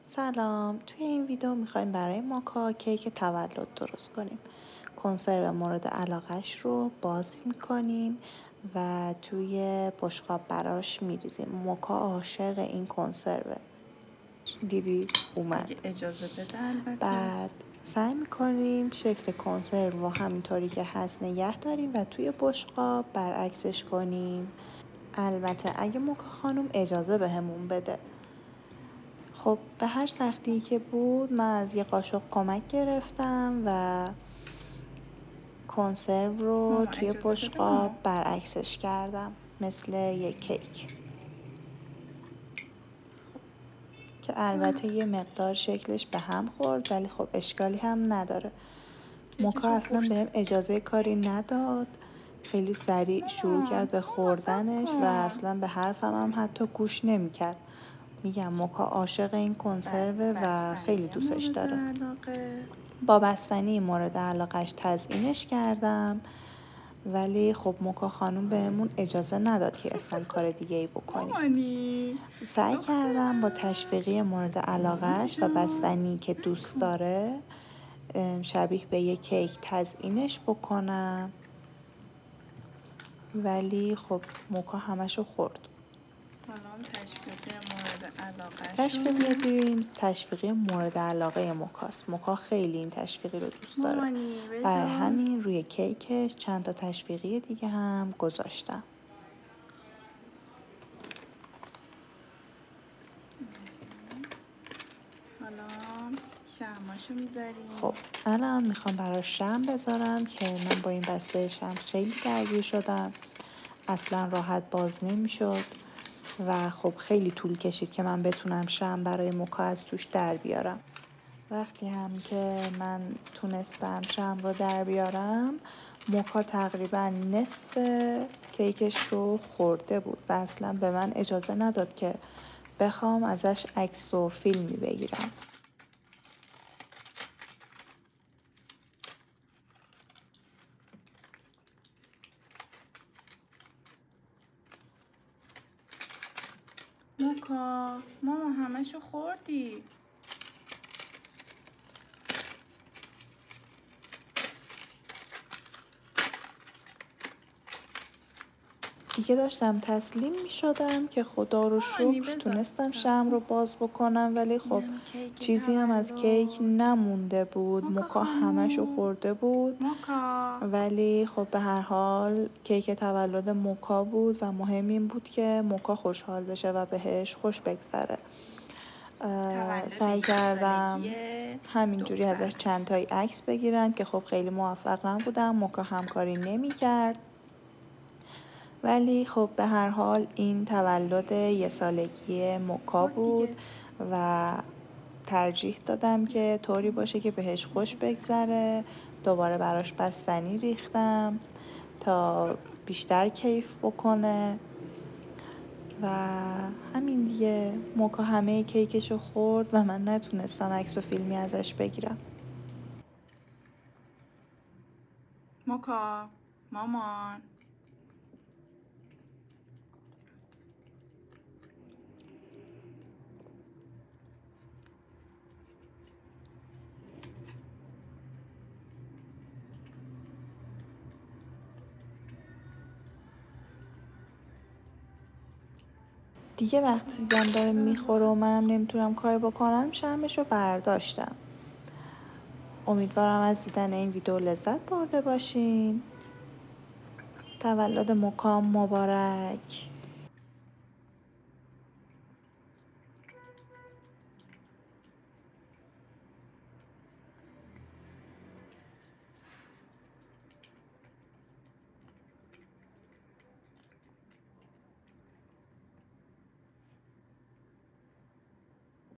سلام، توی این ویدیو میخوایم برای ماکا کیک تولد درست کنیم. کنسرو مورد علاقش رو باز میکنیم و توی بشقاب براش میریزیم. ماکا عاشق این کنسروه. دیدی اومد. اگه اجازه بده البته. بعد سعی میکنیم شکل کنسرو رو همینطوری که هست نگه داریم و توی بشقاب برعکسش کنیم. البته اگه ماکا خانم اجازه بهمون بده. خب به هر سختی که بود من از یه قاشق کمک گرفتم و کنسرو رو توی بشقاب برعکسش کردم مثل یک کیک که البته یه مقدار شکلش به هم خورد ولی خب اشکالی هم نداره. موکا اصلا بهم اجازه کاری نداد، خیلی سریع شروع کرد به خوردنش و اصلا به حرفم هم حتی گوش نمی‌کرد. میگم موکا عاشق این کنسروه و خیلی دوستش داره. با بستنی مورد علاقش تزیینش کردم ولی خب موکا خانوم بهمون اجازه نداد که اصلا کار دیگه ای بکنیم. سعی کردم با تشویقی مورد علاقش و بستنی که دوست داره شبیه به یک کیک تزیینش بکنم ولی خب موکا همشو خورد. تشویقی دریمز تشویقی مورد علاقه موکاست. موکا خیلی این تشویقی رو دوست داره. برای همین روی کیکش چند تا تشویقی دیگه هم گذاشتم. حالا شمعاشو میذاریم. خب الان میخوام براش شمع بذارم که من با این بسته شمع خیلی درگیر شدم، اصلا راحت باز نمیشد و خب خیلی طول کشید که من بتونم شمع برای موکا از توش در بیارم. وقتی هم که من تونستم شمع رو در بیارم موکا تقریبا نصف کیکش رو خورده بود و اصلا به من اجازه نداد که بخوام ازش عکس و فیلمی بگیرم. موکا ماما همشو خوردی. دیگه داشتم تسلیم می شدم که خدا رو شکر تونستم شمع رو باز بکنم ولی خب چیزی هم از کیک نمونده بود. موکا همشو خورده بود ولی خب به هر حال کیک تولد موکا بود و مهم این بود که موکا خوشحال بشه و بهش خوش بگذره. سعی کردم همینجوری ازش چند تایی عکس بگیرم که خب خیلی موفق نبودم، موکا همکاری نمی کرد ولی خب به هر حال این تولد 1 سالگی موکا بود و ترجیح دادم که طوری باشه که بهش خوش بگذره. دوباره براش بستنی ریختم تا بیشتر کیف بکنه و همین دیگه. موکا همه کیکشو خورد و من نتونستم عکس و فیلمی ازش بگیرم. موکا مامان دیگه وقتی دیدم داره میخوره و منم نمیتونم کاری بکنم شمعشو برداشتم. امیدوارم از دیدن این ویدیو لذت برده باشین. تولد موکا مبارک.